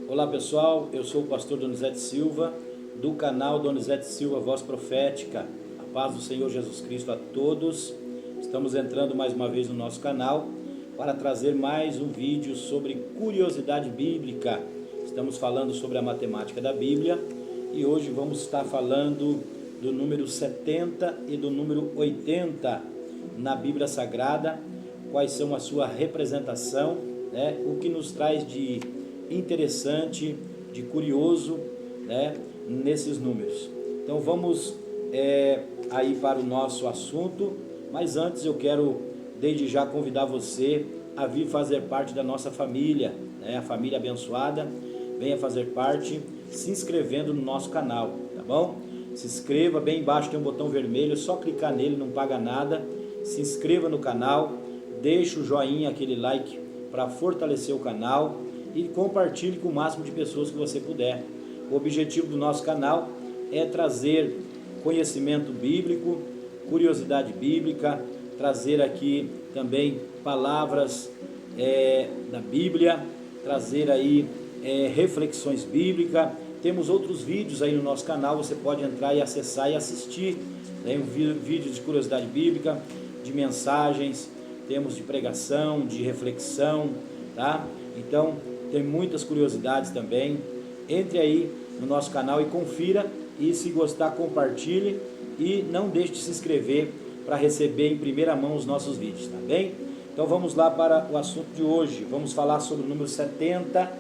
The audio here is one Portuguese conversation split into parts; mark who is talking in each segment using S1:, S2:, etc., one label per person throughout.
S1: Olá pessoal, eu sou o pastor Donizete Silva, do canal Donizete Silva Voz Profética. A paz do Senhor Jesus Cristo a todos. Estamos entrando mais uma vez no nosso canal para trazer mais um vídeo sobre curiosidade bíblica. Estamos falando sobre a matemática da Bíblia e hoje vamos estar falando do número 70 e do número 80 na Bíblia Sagrada. Quais são a sua representação, né? O que nos traz de interessante, de curioso, né, nesses números. Então vamos aí para o nosso assunto, mas antes eu quero desde já convidar você a vir fazer parte da nossa família, né, a família abençoada. Venha fazer parte se inscrevendo no nosso canal, tá bom? Se inscreva, bem embaixo tem um botão vermelho, é só clicar nele, não paga nada. Se inscreva no canal, deixa o joinha, aquele like para fortalecer o canal e compartilhe com o máximo de pessoas que você puder. O objetivo do nosso canal é trazer conhecimento bíblico, curiosidade bíblica, trazer aqui também palavras da Bíblia, trazer aí reflexões bíblicas. Temos outros vídeos aí no nosso canal, você pode entrar e acessar e assistir. Tem vídeos de curiosidade bíblica, de mensagens, temos de pregação, de reflexão, tá? Então, tem muitas curiosidades também. Entre aí no nosso canal e confira, e se gostar, compartilhe e não deixe de se inscrever para receber em primeira mão os nossos vídeos, tá bem? Então vamos lá para o assunto de hoje. Vamos falar sobre o número 70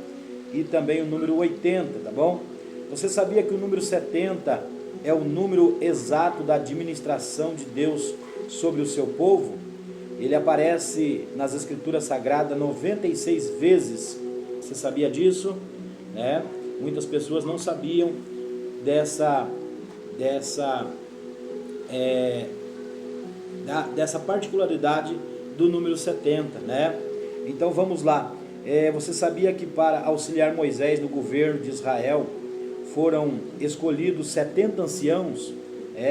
S1: e também o número 80, tá bom? Você sabia que o número 70 é o número exato da administração de Deus sobre o seu povo? Ele aparece nas Escrituras Sagradas 96 vezes. Você sabia disso? Né? Muitas pessoas não sabiam dessa particularidade do número 70, né? Então vamos lá. Você sabia que para auxiliar Moisés no governo de Israel foram escolhidos 70 anciãos?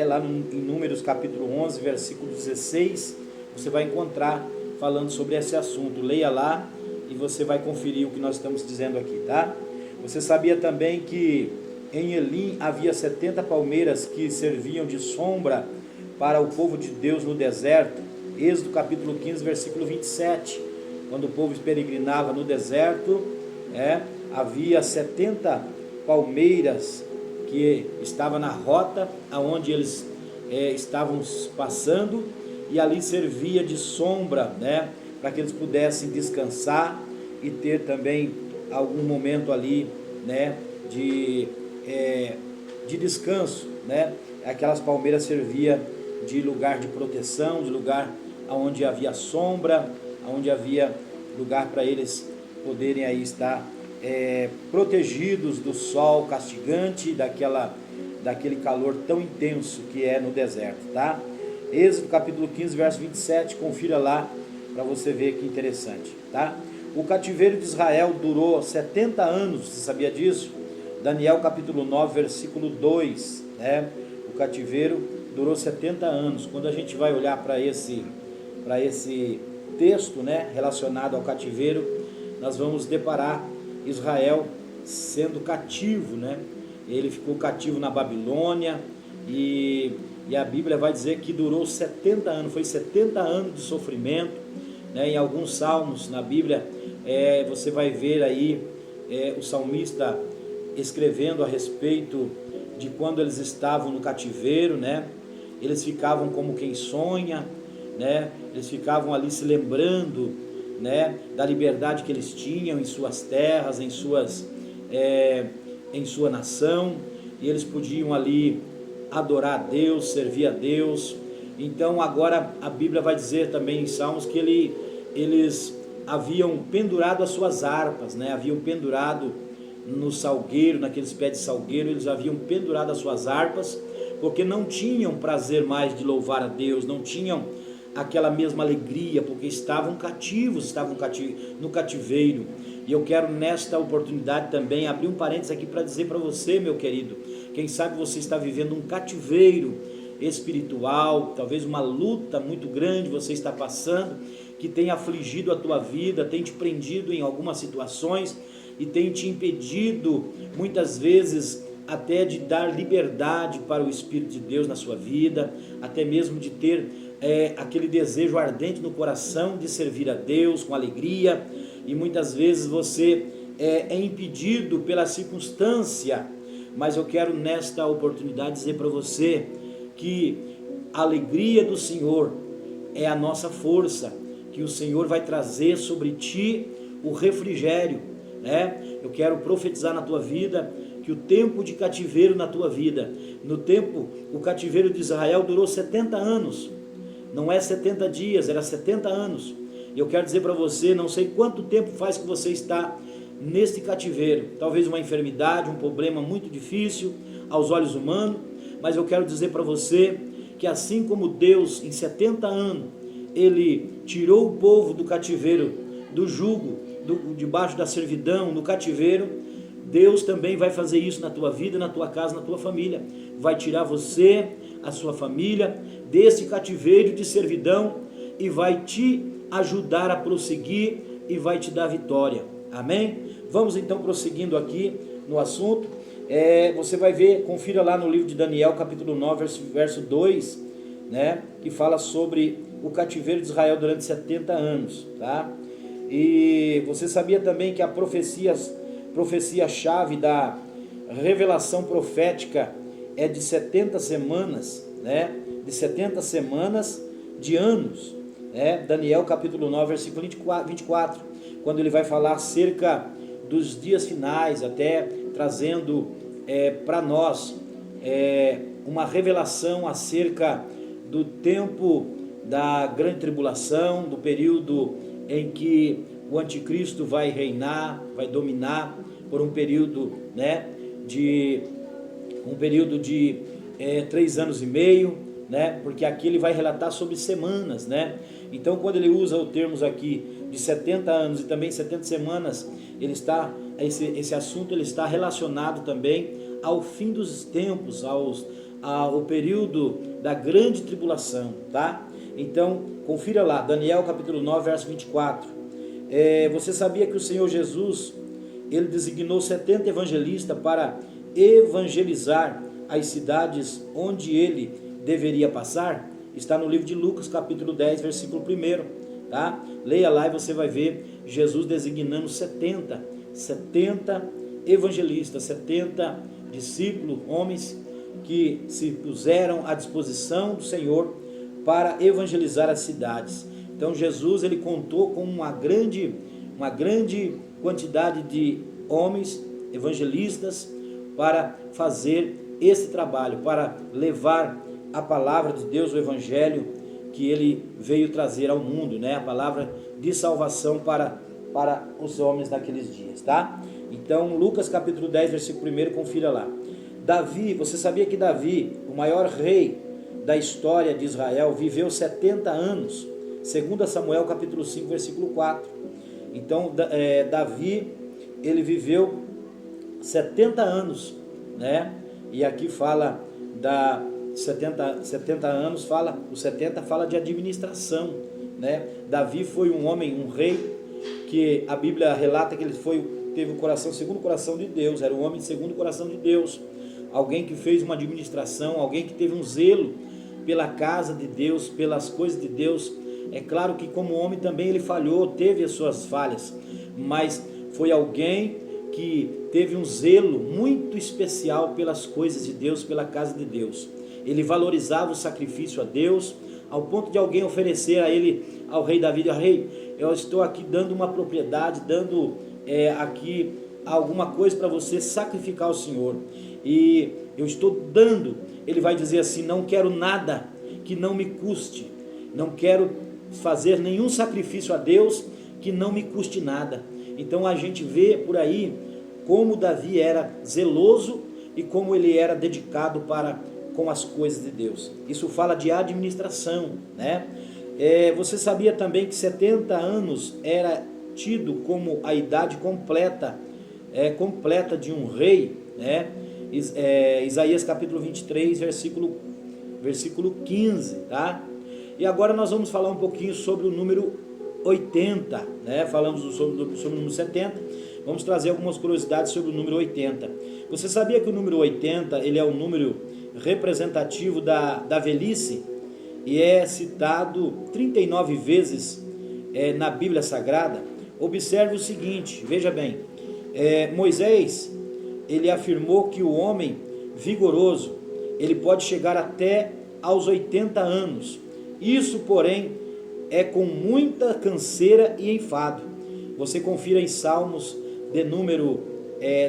S1: Lá em Números capítulo 11, versículo 16, você vai encontrar falando sobre esse assunto. Leia lá e você vai conferir o que nós estamos dizendo aqui, tá? Você sabia também que em Elim havia 70 palmeiras que serviam de sombra para o povo de Deus no deserto? Êxodo capítulo 15, versículo 27. Quando o povo peregrinava no deserto, havia 70 palmeiras que estavam na rota aonde eles estavam passando, e ali servia de sombra, né, para que eles pudessem descansar e ter também algum momento ali, né, de descanso, né? Aquelas palmeiras serviam de lugar de proteção, de lugar onde havia sombra, onde havia lugar para eles poderem aí estar protegidos do sol castigante, daquele calor tão intenso que é no deserto, tá? Êxodo capítulo 15, verso 27, confira lá para você ver que interessante, tá? O cativeiro de Israel durou 70 anos, você sabia disso? Daniel capítulo 9, versículo 2, né? O cativeiro durou 70 anos. Quando a gente vai olhar para esse texto, né, relacionado ao cativeiro, nós vamos deparar Israel sendo cativo, né? Ele ficou cativo na Babilônia e a Bíblia vai dizer que durou 70 anos, foi 70 anos de sofrimento, né? Em alguns salmos na Bíblia, você vai ver aí o salmista escrevendo a respeito de quando eles estavam no cativeiro, né? Eles ficavam como quem sonha, né? Eles ficavam ali se lembrando, né, da liberdade que eles tinham em suas terras, em sua nação, e eles podiam ali adorar a Deus, servir a Deus. Então agora a Bíblia vai dizer também em Salmos que eles haviam pendurado as suas harpas, né? Haviam pendurado no salgueiro, naqueles pés de salgueiro, eles haviam pendurado as suas harpas, porque não tinham prazer mais de louvar a Deus, não tinham aquela mesma alegria, porque estavam cativos, no cativeiro. E eu quero nesta oportunidade também abrir um parênteses aqui para dizer para você, meu querido, quem sabe você está vivendo um cativeiro espiritual, talvez uma luta muito grande você está passando, que tem afligido a tua vida, tem te prendido em algumas situações, e tem te impedido, muitas vezes, até de dar liberdade para o Espírito de Deus na sua vida, até mesmo de ter aquele desejo ardente no coração de servir a Deus com alegria, e muitas vezes você é impedido pela circunstância. Mas eu quero nesta oportunidade dizer para você que a alegria do Senhor é a nossa força, que o Senhor vai trazer sobre ti o refrigério, né? Eu quero profetizar na tua vida que o tempo de cativeiro na tua vida, o cativeiro de Israel durou 70 anos, não é 70 dias, era 70 anos. E eu quero dizer para você, não sei quanto tempo faz que você está neste cativeiro, talvez uma enfermidade, um problema muito difícil aos olhos humanos, mas eu quero dizer para você que assim como Deus em 70 anos, Ele tirou o povo do cativeiro, do jugo, debaixo da servidão, no cativeiro, Deus também vai fazer isso na tua vida, na tua casa, na tua família, vai tirar você, a sua família, desse cativeiro de servidão e vai te ajudar a prosseguir e vai te dar vitória, amém? Vamos então prosseguindo aqui no assunto. Você vai ver, confira lá no livro de Daniel, capítulo 9, verso 2, né, que fala sobre o cativeiro de Israel durante 70 anos, tá? E você sabia também que a profecia-chave da revelação profética é de 70 semanas, né? De 70 semanas de anos, né? Daniel capítulo 9, versículo 24, quando ele vai falar acerca dos dias finais, até trazendo para nós uma revelação acerca do tempo da grande tribulação, do período em que o anticristo vai reinar, vai dominar por um período, né, de 3 anos e meio, né, porque aqui ele vai relatar sobre semanas, né? Então quando ele usa o termos aqui de 70 anos e também 70 semanas, esse assunto ele está relacionado também ao fim dos tempos, ao período da grande tribulação, tá? Então confira lá, Daniel capítulo 9, verso 24. Você sabia que o Senhor Jesus, ele designou 70 evangelistas para evangelizar as cidades onde ele deveria passar? Está no livro de Lucas capítulo 10, versículo 1, tá? Leia lá e você vai ver Jesus designando 70 evangelistas, 70 discípulos, homens que se puseram à disposição do Senhor para evangelizar as cidades. Então Jesus ele contou com uma grande quantidade de homens evangelistas para fazer esse trabalho, para levar a palavra de Deus, o evangelho que ele veio trazer ao mundo, né? A palavra de salvação para os homens naqueles dias, tá? Então Lucas capítulo 10, versículo 1, confira lá. Davi, você sabia que Davi, o maior rei da história de Israel, viveu 70 anos, segundo Samuel capítulo 5, versículo 4. Então Davi, ele viveu 70 anos, né? E aqui fala da 70 anos, o 70 fala de administração, né? Davi foi um homem, um rei, que a Bíblia relata que ele teve o coração segundo o coração de Deus, era um homem segundo o coração de Deus, alguém que fez uma administração, alguém que teve um zelo pela casa de Deus, pelas coisas de Deus. É claro que como homem também ele falhou, teve as suas falhas, mas foi alguém que teve um zelo muito especial pelas coisas de Deus, pela casa de Deus. Ele valorizava o sacrifício a Deus, ao ponto de alguém oferecer a ele, ao rei Davi: rei, eu estou aqui dando uma propriedade, dando aqui alguma coisa para você sacrificar ao Senhor, e eu estou dando. Ele vai dizer assim: não quero nada que não me custe, não quero fazer nenhum sacrifício a Deus que não me custe nada. Então a gente vê por aí como Davi era zeloso e como ele era dedicado com as coisas de Deus. Isso fala de administração, né? Você sabia também que 70 anos era tido como a idade completa de um rei, né? Isaías capítulo 23, versículo 15, tá? E agora nós vamos falar um pouquinho sobre o número 80, né? Falamos sobre o número 70, vamos trazer algumas curiosidades sobre o número 80. Você sabia que o número 80 ele é o número representativo da velhice e é citado 39 vezes na Bíblia Sagrada? Observe o seguinte, veja bem, Moisés, ele afirmou que o homem vigoroso, ele pode chegar até aos 80 anos. Isso, porém, é com muita canseira e enfado. Você confira em Salmos de número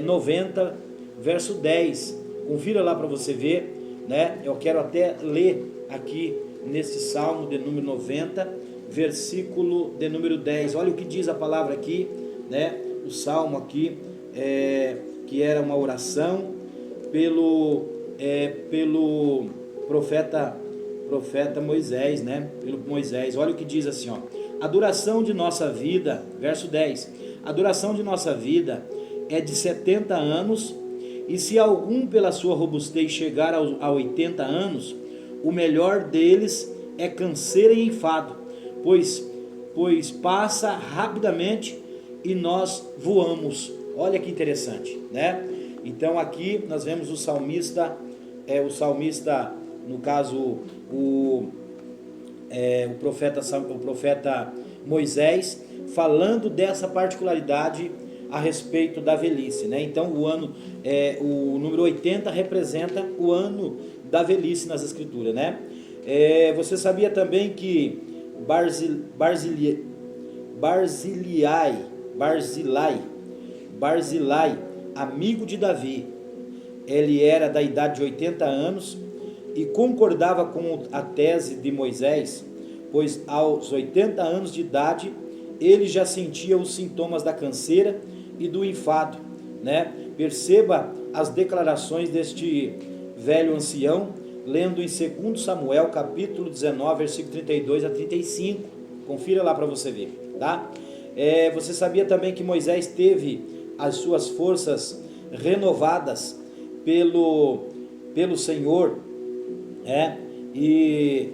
S1: 90, verso 10. Confira lá para você ver, né? Eu quero até ler aqui nesse Salmo de número 90, versículo de número 10. Olha o que diz a palavra aqui, né? O Salmo aqui, que era uma oração pelo profeta Moisés, né? Pelo Moisés. Olha o que diz assim, ó: a duração de nossa vida, verso 10, a duração de nossa vida é de 70 anos, e se algum pela sua robustez chegar a 80 anos, o melhor deles é canseira e enfado, pois passa rapidamente e nós voamos. Olha que interessante, né? Então aqui nós vemos o salmista, no caso o profeta Moisés, falando dessa particularidade a respeito da velhice, né? Então o número 80 representa o ano da velhice nas escrituras, né? Você sabia também que Barzilai, amigo de Davi, ele era da idade de 80 anos e concordava com a tese de Moisés, pois aos 80 anos de idade ele já sentia os sintomas da canseira e do enfado, né? Perceba as declarações deste velho ancião, lendo em 2 Samuel, capítulo 19, versículo 32 a 35. Confira lá para você ver, tá? Você sabia também que Moisés teve as suas forças renovadas pelo Senhor, e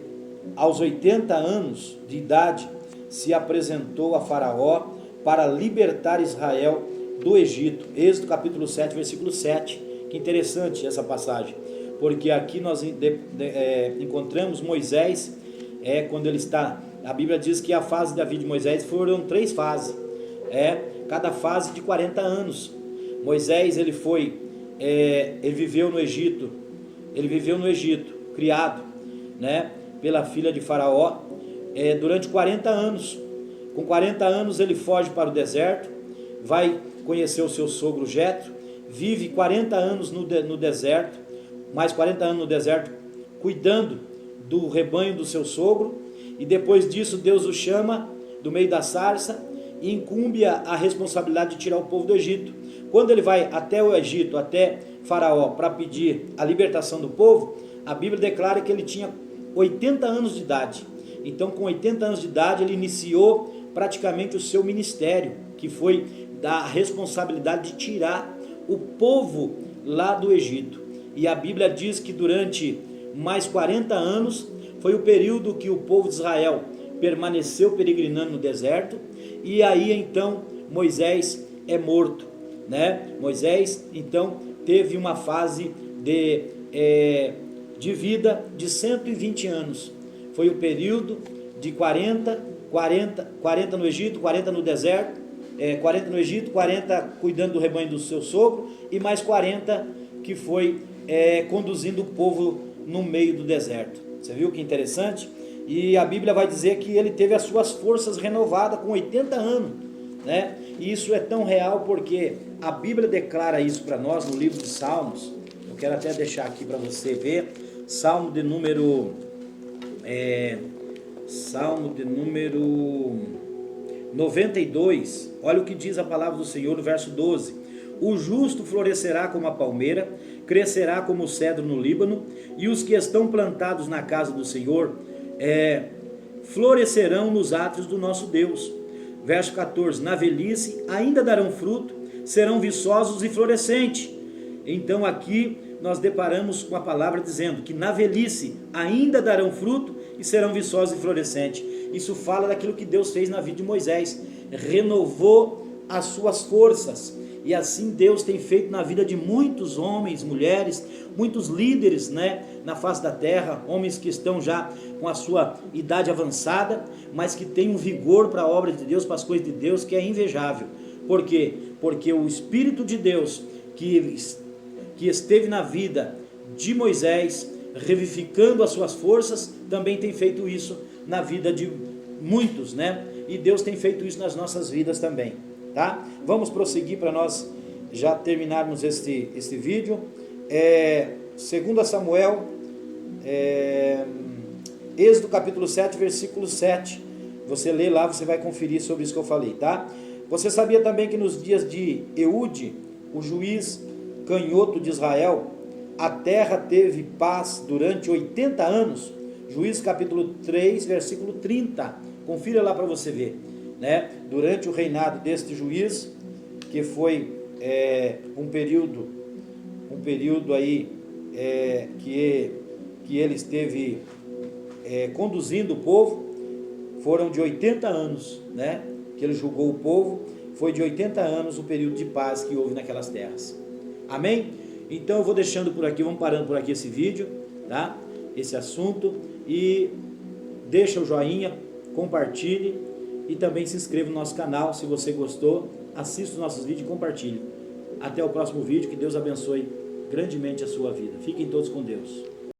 S1: aos 80 anos de idade se apresentou a Faraó para libertar Israel do Egito. Êxodo capítulo 7, versículo 7. Que interessante essa passagem, porque aqui nós encontramos Moisés, quando ele está, a Bíblia diz que a fase da vida de Moisés foram 3 fases, cada fase de 40 anos. Moisés, ele viveu no Egito, criado, né, pela filha de Faraó, durante 40 anos. Com 40 anos ele foge para o deserto, vai conhecer o seu sogro Jetro, vive 40 anos no deserto, mais 40 anos no deserto, cuidando do rebanho do seu sogro, e depois disso Deus o chama do meio da sarça e incumbe a responsabilidade de tirar o povo do Egito. Quando ele vai até o Egito, até Faraó, para pedir a libertação do povo, a Bíblia declara que ele tinha 80 anos de idade. Então, com 80 anos de idade, ele iniciou praticamente o seu ministério, que foi da responsabilidade de tirar o povo lá do Egito. E a Bíblia diz que durante mais 40 anos foi o período que o povo de Israel permaneceu peregrinando no deserto, e aí então Moisés é morto, né? Moisés então teve uma fase de vida de 120 anos. Foi o período de 40 no Egito, 40 no deserto, 40 no Egito, 40 cuidando do rebanho do seu sogro, e mais 40 que foi conduzindo o povo no meio do deserto. Você viu que interessante? E a Bíblia vai dizer que ele teve as suas forças renovadas com 80 anos, né? E isso é tão real porque a Bíblia declara isso para nós no livro de Salmos. Eu quero até deixar aqui para você ver, Salmo de número 92, olha o que diz a palavra do Senhor no verso 12: o justo florescerá como a palmeira, crescerá como o cedro no Líbano, e os que estão plantados na casa do Senhor florescerão nos átrios do nosso Deus. Verso 14: na velhice ainda darão fruto, serão viçosos e florescentes. Então aqui nós deparamos com a palavra dizendo que na velhice ainda darão fruto e serão viçosos e florescentes. Isso fala daquilo que Deus fez na vida de Moisés, renovou as suas forças. E assim Deus tem feito na vida de muitos homens, mulheres, muitos líderes, né, na face da terra, homens que estão já com a sua idade avançada, mas que têm um vigor para a obra de Deus, para as coisas de Deus, que é invejável. Por quê? Porque o Espírito de Deus que esteve na vida de Moisés, revivificando as suas forças, também tem feito isso na vida de muitos, né? E Deus tem feito isso nas nossas vidas também, tá? Vamos prosseguir para nós já terminarmos este vídeo. 2 Samuel, Êxodo capítulo 7, versículo 7. Você lê lá, você vai conferir sobre isso que eu falei, tá? Você sabia também que nos dias de Eude, o juiz canhoto de Israel, a terra teve paz durante 80 anos? Juízes capítulo 3, versículo 30. Confira lá para você ver, né? Durante o reinado deste juiz, que foi um período aí que ele esteve conduzindo o povo, foram de 80 anos, né? Que ele julgou o povo. Foi de 80 anos o período de paz que houve naquelas terras. Amém? Então eu vou deixando por aqui, vamos parando por aqui esse vídeo, tá? Esse assunto, e deixa o joinha, compartilhe e também se inscreva no nosso canal se você gostou, assista os nossos vídeos e compartilhe. Até o próximo vídeo, que Deus abençoe grandemente a sua vida. Fiquem todos com Deus.